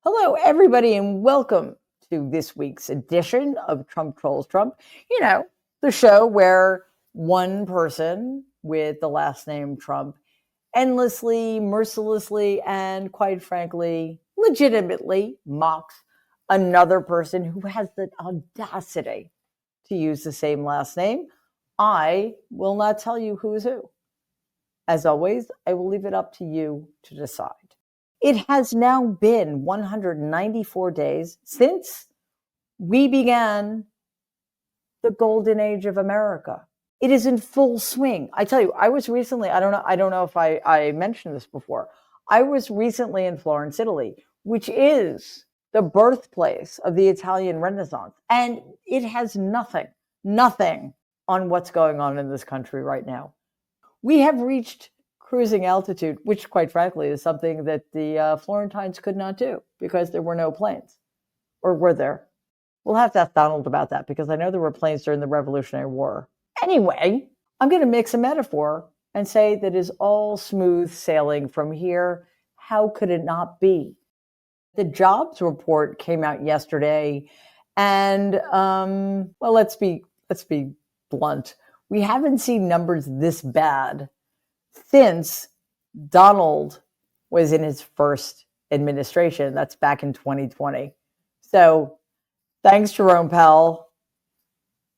Hello, everybody, and welcome to this week's edition of Trump Trolls Trump. You know, the show where one person with the last name Trump endlessly, mercilessly, and quite frankly, legitimately mocks another person who has the audacity to use the same last name. I will not tell you who is who. As always, I will leave it up to you to decide. It has now been 194 days since we began the golden age of America. It is in full swing. I tell you, I was recently, I don't know if I mentioned this before. I was recently in Florence, Italy, which is the birthplace of the Italian Renaissance. And it has nothing on what's going on in this country right now. We have reached cruising altitude, which quite frankly is something that the Florentines could not do because there were no planes. Or were there? We'll have to ask Donald about that because I know there were planes during the Revolutionary War. Anyway, I'm going to mix a metaphor and say that is all smooth sailing from here. How could it not be? The jobs report came out yesterday, and well, let's be blunt. We haven't seen numbers this bad since Donald was in his first administration. That's back in 2020. So thanks, Jerome Powell.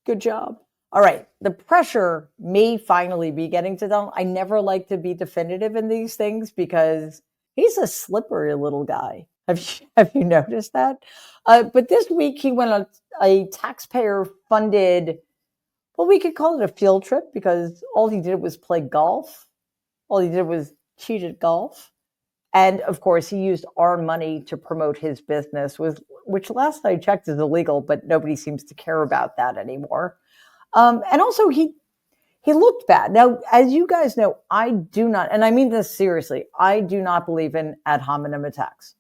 Good job. All right. The pressure may finally be getting to Donald. I never like to be definitive in these things because he's a slippery little guy. Have you noticed that? But this week he went on a taxpayer-funded, well, we could call it a field trip because all he did was play golf. All he did was cheat at golf. And of course, he used our money to promote his business, which last I checked is illegal, but nobody seems to care about that anymore. And also he looked bad. Now, as you guys know, I do not, and I mean this seriously, I do not believe in ad hominem attacks.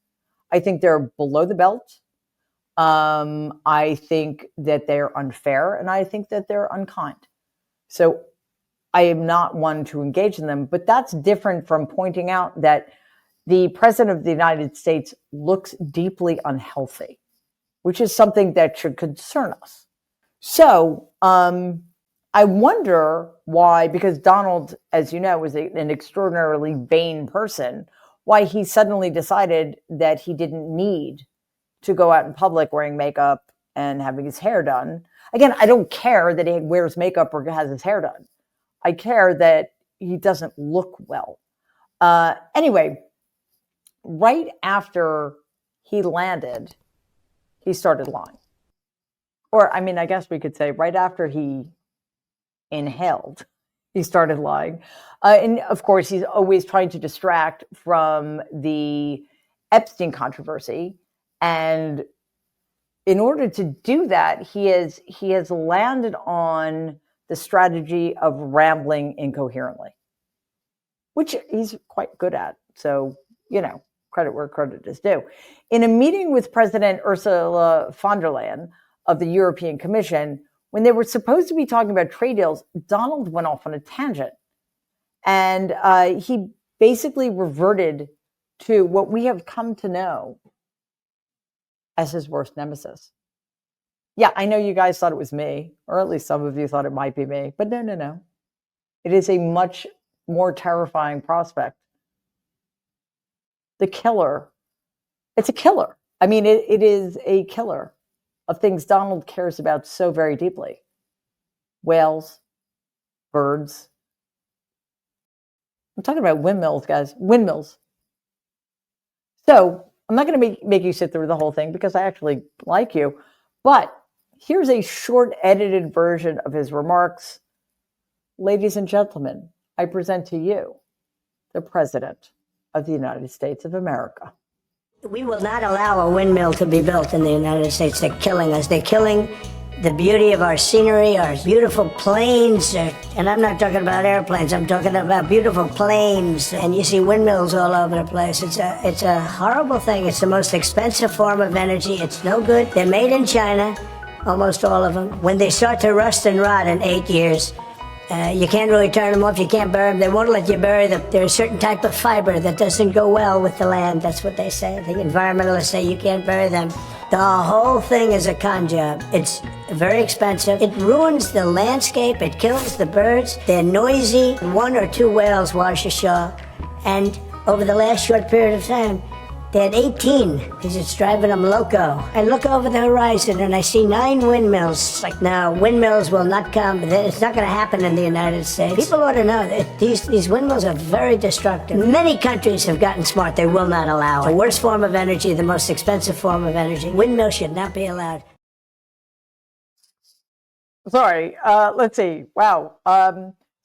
I think they're below the belt. I think that they're unfair, and I think that they're unkind. So I am not one to engage in them, but that's different from pointing out that the president of the United States looks deeply unhealthy, which is something that should concern us. So I wonder why, because Donald, as you know, was an extraordinarily vain person, why he suddenly decided that he didn't need to go out in public wearing makeup and having his hair done. Again, I don't care that he wears makeup or has his hair done. I care that he doesn't look well. Anyway, right after he landed, he started lying. Or, I mean, I guess we could say right after he inhaled, he started lying. And of course, he's always trying to distract from the Epstein controversy. And in order to do that, he has landed on the strategy of rambling incoherently, which he's quite good at. So, you know, credit where credit is due. In a meeting with President Ursula von der Leyen of the European Commission, when they were supposed to be talking about trade deals, Donald went off on a tangent. And he basically reverted to what we have come to know as his worst nemesis. Yeah, I know you guys thought it was me, or at least some of you thought it might be me, but no. It is a much more terrifying prospect. The killer. It's a killer. I mean, it is a killer of things Donald cares about so very deeply. Whales, birds. I'm talking about windmills, guys. Windmills. So I'm not going to make you sit through the whole thing because I actually like you, but here's a short edited version of his remarks. Ladies and gentlemen, I present to you the President of the United States of America. We will not allow a windmill to be built in the United States. They're killing us. They're killing the beauty of our scenery, our beautiful plains. And I'm not talking about airplanes. I'm talking about beautiful plains. And you see windmills all over the place. It's a horrible thing. It's the most expensive form of energy. It's no good. They're made in China, almost all of them. When they start to rust and rot in 8 years, You can't really turn them off. You can't bury them. They won't let you bury them. There's a certain type of fiber that doesn't go well with the land. That's what they say. The environmentalists say you can't bury them. The whole thing is a con job. It's very expensive. It ruins the landscape. It kills the birds. They're noisy. 1 or 2 whales wash ashore. And over the last short period of time, they had 18 because it's driving them loco. I look over the horizon and I see 9 windmills. It's like, no, windmills will not come. It's not going to happen in the United States. People ought to know that these windmills are very destructive. Many countries have gotten smart. They will not allow it. The worst form of energy, the most expensive form of energy. Windmills should not be allowed. Sorry, let's see. Wow.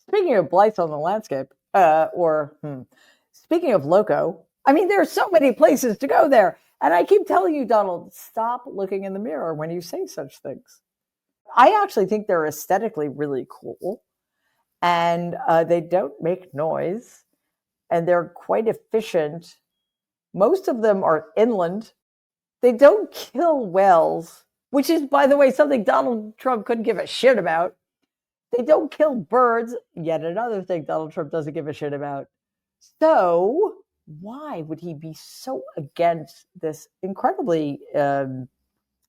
Speaking of blights on the landscape, speaking of loco, I mean, there are so many places to go there. And I keep telling you, Donald, stop looking in the mirror when you say such things. I actually think they're aesthetically really cool. And they don't make noise. And they're quite efficient. Most of them are inland. They don't kill whales, which is, by the way, something Donald Trump couldn't give a shit about. They don't kill birds. Yet another thing Donald Trump doesn't give a shit about. So why would he be so against this incredibly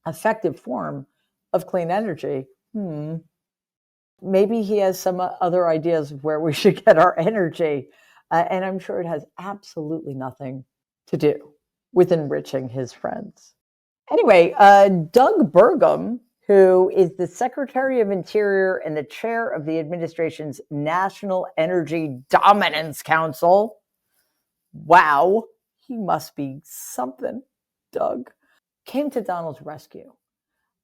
effective form of clean energy? Maybe he has some other ideas of where we should get our energy. And I'm sure it has absolutely nothing to do with enriching his friends. Anyway, Doug Bergam, who is the Secretary of Interior and the chair of the administration's National Energy Dominance Council. Wow, he must be something, Doug. Came to Donald's rescue.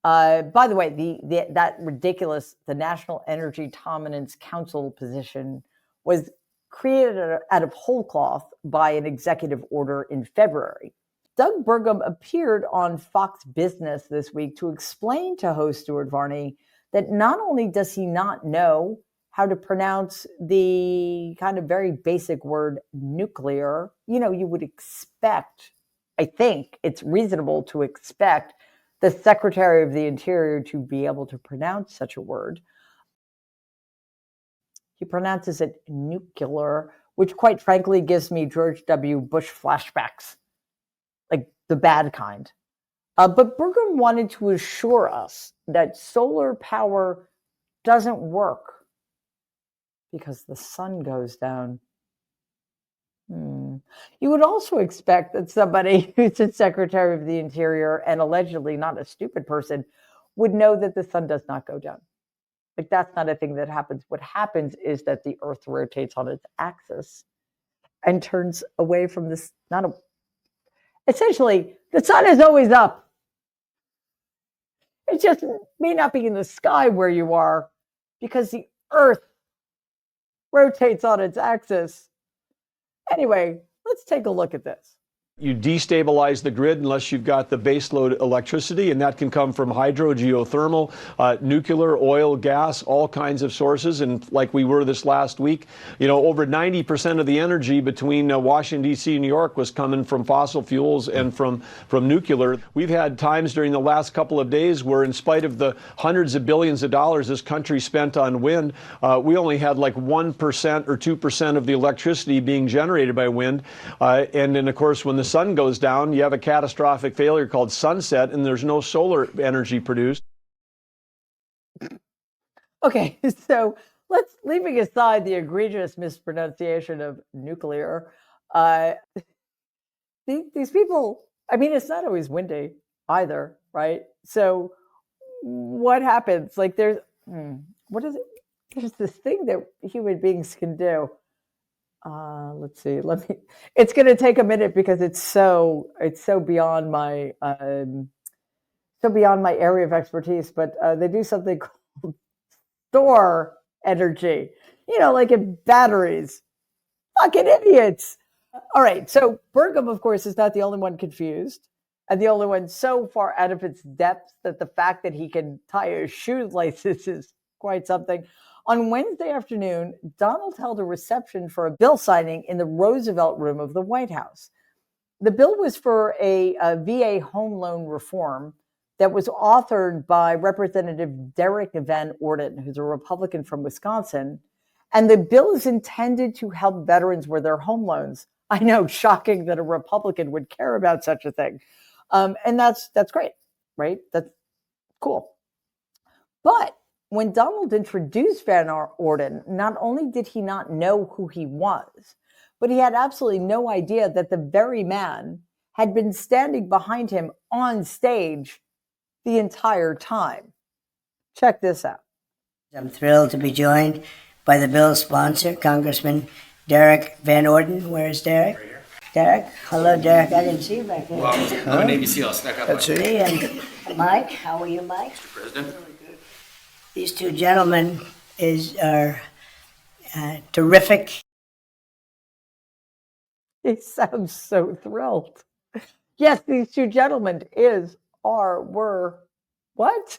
By the way, that ridiculous, the National Energy Dominance Council position was created out of whole cloth by an executive order in February. Doug Bergam appeared on Fox Business this week to explain to host Stuart Varney that not only does he not know how to pronounce the kind of very basic word nuclear, you would expect, I think it's reasonable to expect the Secretary of the Interior to be able to pronounce such a word. He pronounces it nuclear, which quite frankly gives me George W. Bush flashbacks, like the bad kind. But Bergam wanted to assure us that solar power doesn't work because the sun goes down. You would also expect that somebody who's the Secretary of the Interior and allegedly not a stupid person would know that the sun does not go down. Like, that's not a thing that happens. What happens is that the Earth rotates on its axis and turns away from this, essentially, the sun is always up. It just may not be in the sky where you are because the Earth rotates on its axis. Anyway, let's take a look at this. You destabilize the grid unless you've got the baseload electricity, and that can come from hydro, geothermal, nuclear, oil, gas, all kinds of sources. And like we were this last week, over 90% of the energy between Washington, D.C. and New York was coming from fossil fuels and from nuclear. We've had times during the last couple of days where, in spite of the hundreds of billions of dollars this country spent on wind, we only had like 1% or 2% of the electricity being generated by wind. And then, of course, when the sun goes down, you have a catastrophic failure called sunset, and there's no solar energy produced. Okay, so leaving aside the egregious mispronunciation of nuclear, these people, I mean, it's not always windy either, right? So what happens? Like what is it? There's this thing that human beings can do. Let's see. It's going to take a minute because it's so beyond my area of expertise. But they do something called store energy. Like in batteries. Fucking idiots. All right. So Bergam, of course, is not the only one confused, and the only one so far out of its depths that the fact that he can tie his shoelaces is quite something. On Wednesday afternoon, Donald held a reception for a bill signing in the Roosevelt Room of the White House. The bill was for a VA home loan reform that was authored by Representative Derek Van Orton, who's a Republican from Wisconsin. And the bill is intended to help veterans with their home loans. I know, shocking that a Republican would care about such a thing. And that's great, right? That's cool. But when Donald introduced Van Orton, not only did he not know who he was, but he had absolutely no idea that the very man had been standing behind him on stage the entire time. Check this out. I'm thrilled to be joined by the bill's sponsor, Congressman Derek Van Orton. Where's Derek? Right here. Derek? Hello, Derek. I didn't see you back there. Well, I'm a Navy SEAL. Snuck up. That's it. And Mike, how are you, Mike? Mr. President. These two gentlemen are terrific. He sounds so thrilled. Yes, these two gentlemen were what?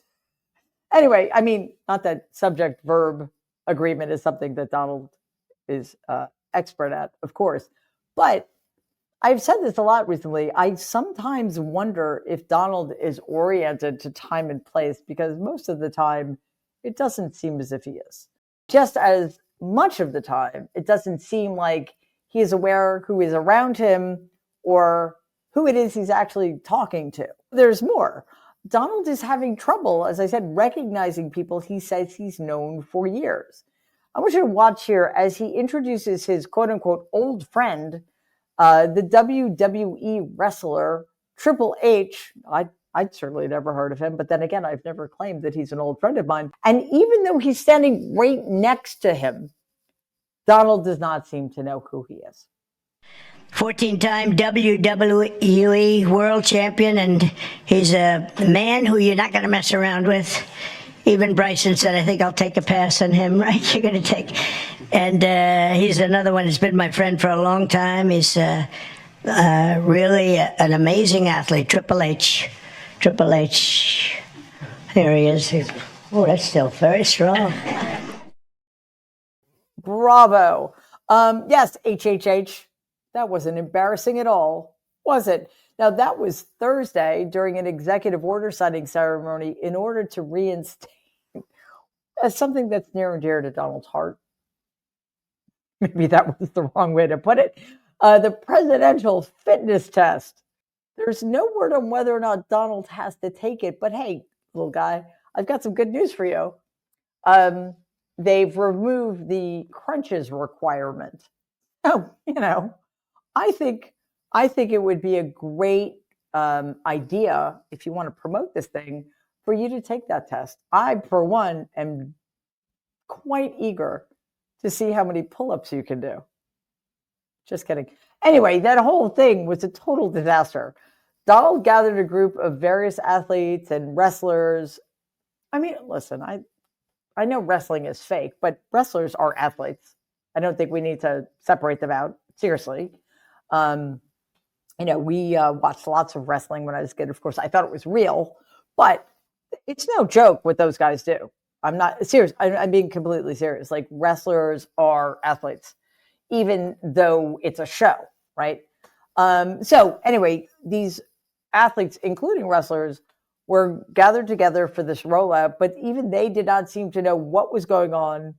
Anyway, I mean, not that subject-verb agreement is something that Donald is expert at, of course. But I've said this a lot recently. I sometimes wonder if Donald is oriented to time and place, because most of the time, it doesn't seem as if he is. Just as much of the time, it doesn't seem like he is aware who is around him or who it is he's actually talking to. There's more. Donald is having trouble, as I said, recognizing people he says he's known for years. I want you to watch here as he introduces his quote-unquote old friend, the WWE wrestler Triple H. I'd certainly never heard of him, but then again, I've never claimed that he's an old friend of mine. And even though he's standing right next to him, Donald does not seem to know who he is. 14-time WWE World Champion, and he's a man who you're not going to mess around with. Even Bryson said, I think I'll take a pass on him, right? You're going to take. And he's another one who's been my friend for a long time. He's really an amazing athlete, Triple H. Triple H. There he is. Oh, that's still very strong. Bravo. Yes, HHH. That wasn't embarrassing at all, was it? Now, that was Thursday during an executive order signing ceremony in order to reinstate something that's near and dear to Donald's heart. Maybe that was the wrong way to put it. The presidential fitness test. There's no word on whether or not Donald has to take it, but hey, little guy, I've got some good news for you. They've removed the crunches requirement. Oh, I think it would be a great idea, if you want to promote this thing, for you to take that test. I, for one, am quite eager to see how many pull-ups you can do. Just kidding. Anyway, that whole thing was a total disaster. Donald gathered a group of various athletes and wrestlers. I mean, listen, I know wrestling is fake, but wrestlers are athletes. I don't think we need to separate them out. Seriously. We watched lots of wrestling when I was a kid. Of course, I thought it was real, but it's no joke what those guys do. I'm not serious. I'm being completely serious. Like, wrestlers are athletes, even though it's a show, right? So anyway, these athletes, including wrestlers, were gathered together for this rollout, but even they did not seem to know what was going on.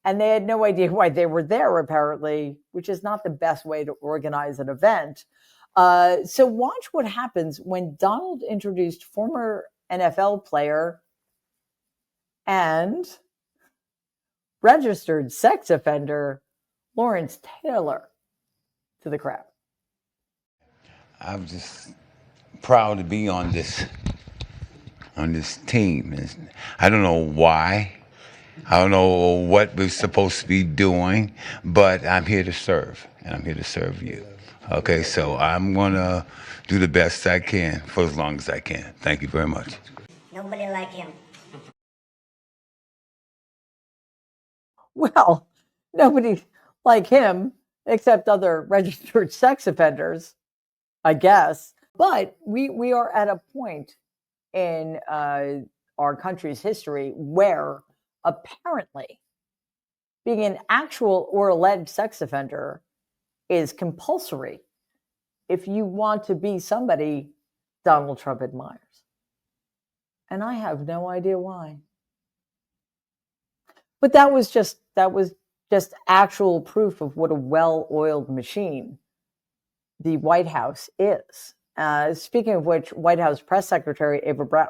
And they had no idea why they were there, apparently, which is not the best way to organize an event. So watch what happens when Donald introduced former NFL player and registered sex offender Lawrence Taylor to the crowd. I'm just proud to be on this team. I don't know why. I don't know what we're supposed to be doing, but I'm here to serve, and I'm here to serve you. Okay, so I'm going to do the best I can for as long as I can. Thank you very much. Nobody like him. Well, nobody like him except other registered sex offenders, I guess. But we are at a point in our country's history where apparently being an actual or alleged sex offender is compulsory if you want to be somebody Donald Trump admires. And I have no idea why. But that was just actual proof of what a well-oiled machine the White House is. Speaking of which, White House Press Secretary Ava Brown,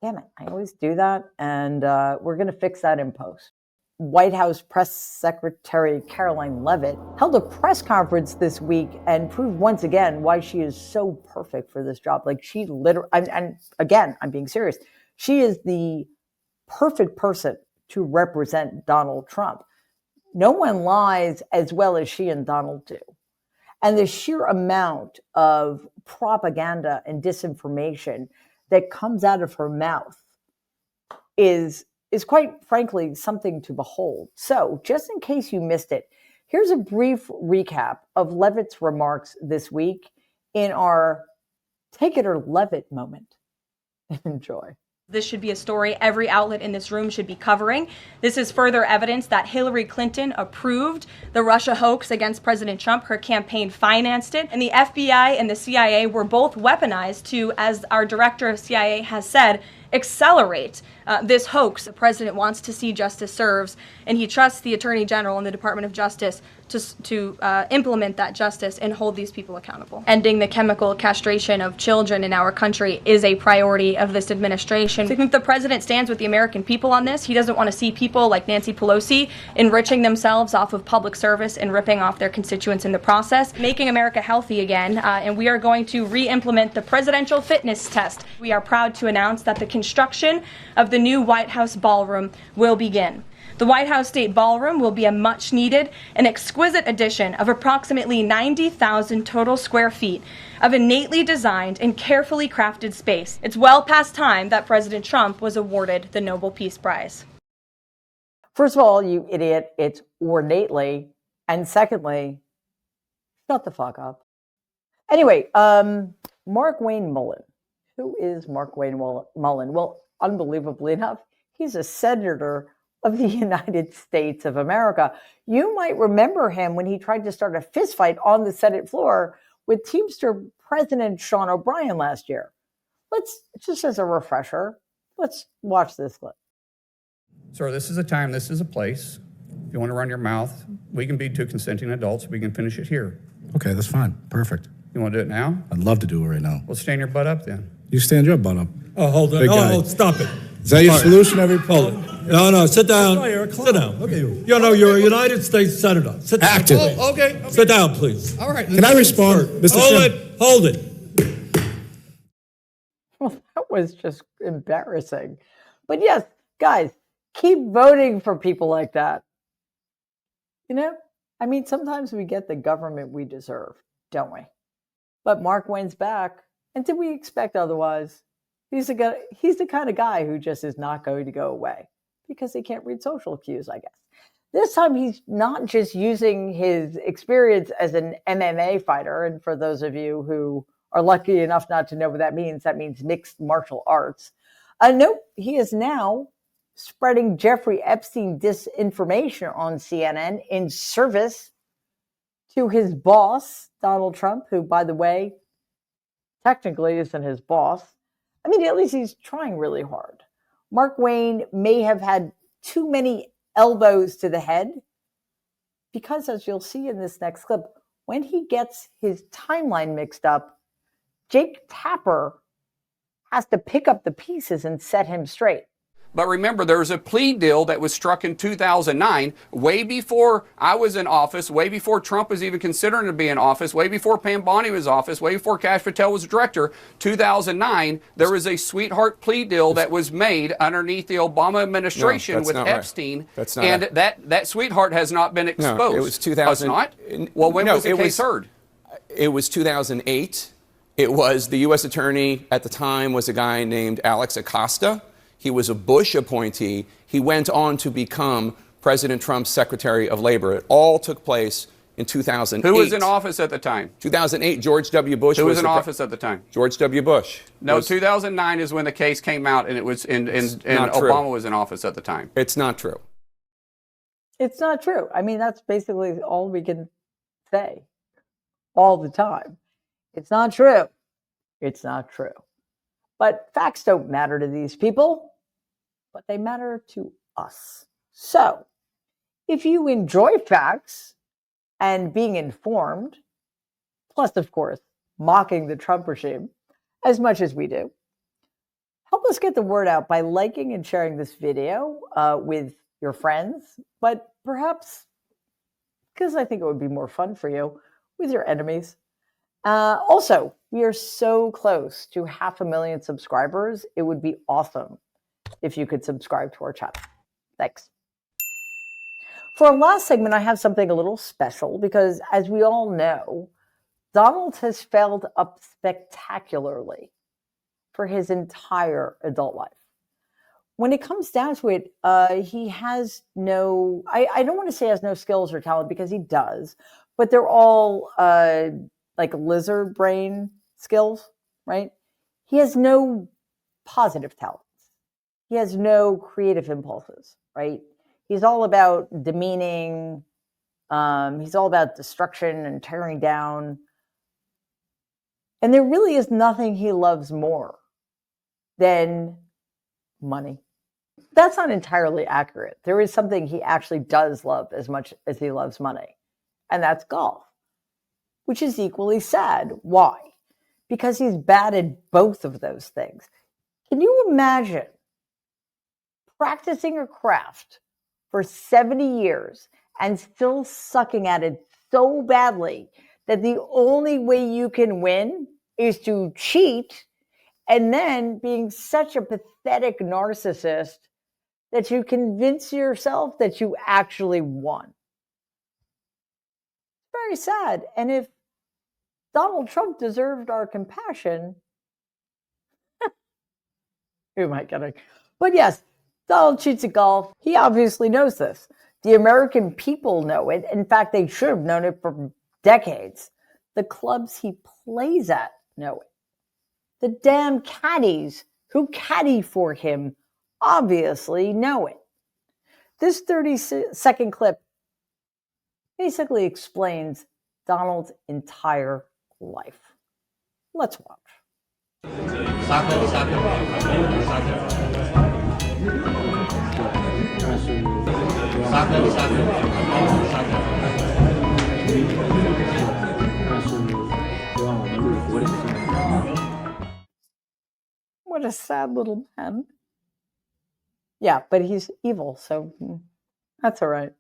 damn it, I always do that, and we're going to fix that in post. White House Press Secretary Caroline Levit held a press conference this week and proved once again why she is so perfect for this job. Like, she literally, and again, I'm being serious, she is the perfect person to represent Donald Trump. No one lies as well as she and Donald do. And the sheer amount of propaganda and disinformation that comes out of her mouth is quite frankly something to behold. So, just in case you missed it, here's a brief recap of Levit's remarks this week in our Take It or Levit moment. Enjoy. This should be a story every outlet in this room should be covering. This is further evidence that Hillary Clinton approved the Russia hoax against President Trump. Her campaign financed it. And the FBI and the CIA were both weaponized to, as our director of CIA has said, accelerate this hoax. The president wants to see justice served, and he trusts the Attorney General and the Department of Justice to implement that justice and hold these people accountable. Ending the chemical castration of children in our country is a priority of this administration. So I think the president stands with the American people on this. He doesn't want to see people like Nancy Pelosi enriching themselves off of public service and ripping off their constituents in the process, making America healthy again, and we are going to re-implement the presidential fitness test. We are proud to announce that the construction of the new White House ballroom will begin. The White House State Ballroom will be a much-needed and exquisite addition of approximately 90,000 total square feet of innately designed and carefully crafted space. It's well past time that President Trump was awarded the Nobel Peace Prize. First of all, you idiot, it's ornately. And secondly, shut the fuck up. Anyway, Mark Wayne Mullen. Who is Mark Wayne Mullen? Well, unbelievably enough, he's a senator of the United States of America. You might remember him when he tried to start a fistfight on the Senate floor with Teamster President Sean O'Brien last year. Just as a refresher, let's watch this clip. Sir, this is a time, this is a place. If you want to run your mouth, we can be two consenting adults. We can finish it here. Okay, that's fine. Perfect. You want to do it now? I'd love to do it right now. Well, stand your butt up then. You stand your butt up. Oh, hold on. Big guy. No, stop it. Is that your solution every Hold it. No, sit down. Sit down. Look at you. You know, you're a United States Senator. Sit down. Active. Oh, okay. Sit down, please. All right. Can I respond, Mr. Chairman? Hold it. Well, that was just embarrassing. But yes, guys, keep voting for people like that. You know, I mean, sometimes we get the government we deserve, don't we? But Mark Wayne's back. And did we expect otherwise? He's the kind of guy who just is not going to go away because he can't read social cues, I guess. This time, he's not just using his experience as an MMA fighter. And for those of you who are lucky enough not to know what that means mixed martial arts. Nope, he is now spreading Jeffrey Epstein disinformation on CNN in service to his boss, Donald Trump, who, by the way, technically isn't his boss. I mean, at least he's trying really hard. Mark Wayne may have had too many elbows to the head because, as you'll see in this next clip, when he gets his timeline mixed up, Jake Tapper has to pick up the pieces and set him straight. But remember, there was a plea deal that was struck in 2009, way before I was in office, way before Trump was even considering to be in office, way before Pam Bondi was in office, way before Kash Patel was director. 2009, there was a sweetheart plea deal that was made underneath the Obama administration with Epstein. Right. That's not and right. that sweetheart has not been exposed. No, it was 2000. Not? Well, when was the case heard? It was 2008. It was the U.S. attorney at the time was a guy named Alex Acosta. He was a Bush appointee. He went on to become President Trump's Secretary of Labor. It all took place in 2008. Who was in office at the time? 2008, George W. Bush. Who was in office at the time? George W. Bush. No, 2009 is when the case came out, and it was and Obama was in office at the time. It's not true. It's not true. I mean, that's basically all we can say all the time. It's not true. It's not true. But facts don't matter to these people, but they matter to us. So if you enjoy facts and being informed, plus, of course, mocking the Trump regime as much as we do, help us get the word out by liking and sharing this video with your friends, but perhaps, because I think it would be more fun for you, with your enemies. Also, we are so close to 500,000 subscribers. It would be awesome if you could subscribe to our channel. Thanks. For our last segment, I have something a little special because, as we all know, Donald has failed up spectacularly for his entire adult life. When it comes down to it, he has no, I don't want to say has no skills or talent, because he does, but they're all like lizard brain skills, right? He has no positive talents. He has no creative impulses, right? He's all about demeaning. He's all about destruction and tearing down. And there really is nothing he loves more than money. That's not entirely accurate. There is something he actually does love as much as he loves money, and that's golf, which is equally sad. Why? Because he's bad at both of those things. Can you imagine practicing a craft for 70 years and still sucking at it so badly that the only way you can win is to cheat, and then being such a pathetic narcissist that you convince yourself that you actually won? Very sad. And if Donald Trump deserved our compassion, who am I kidding? But yes, Donald cheats at golf. He obviously knows this. The American people know it. In fact, they should have known it for decades. The clubs he plays at know it. The damn caddies who caddy for him obviously know it. This 30-second clip basically explains Donald's entire life. Let's watch. What a sad little man. Yeah, but he's evil, so that's all right.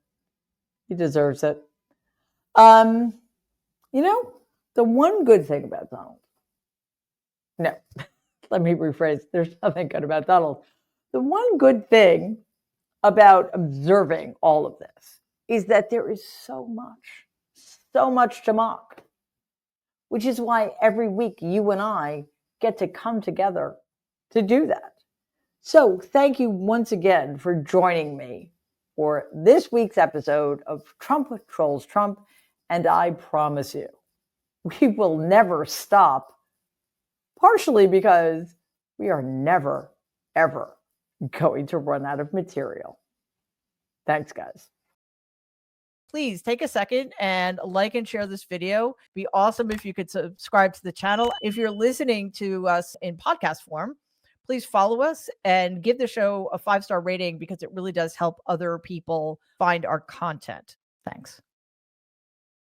He deserves it. You know, the one good thing about Donald, no, let me rephrase, there's nothing good about Donald. The one good thing about observing all of this is that there is so much to mock, which is why every week you and I get to come together to do that. So thank you once again for joining me for this week's episode of Trump Trolls Trump, and I promise you, we will never stop, partially because we are never, ever going to run out of material. Thanks, guys. Please take a second and like and share this video. It'd be awesome if you could subscribe to the channel. If you're listening to us in podcast form, please follow us and give the show a 5-star rating, because it really does help other people find our content. Thanks.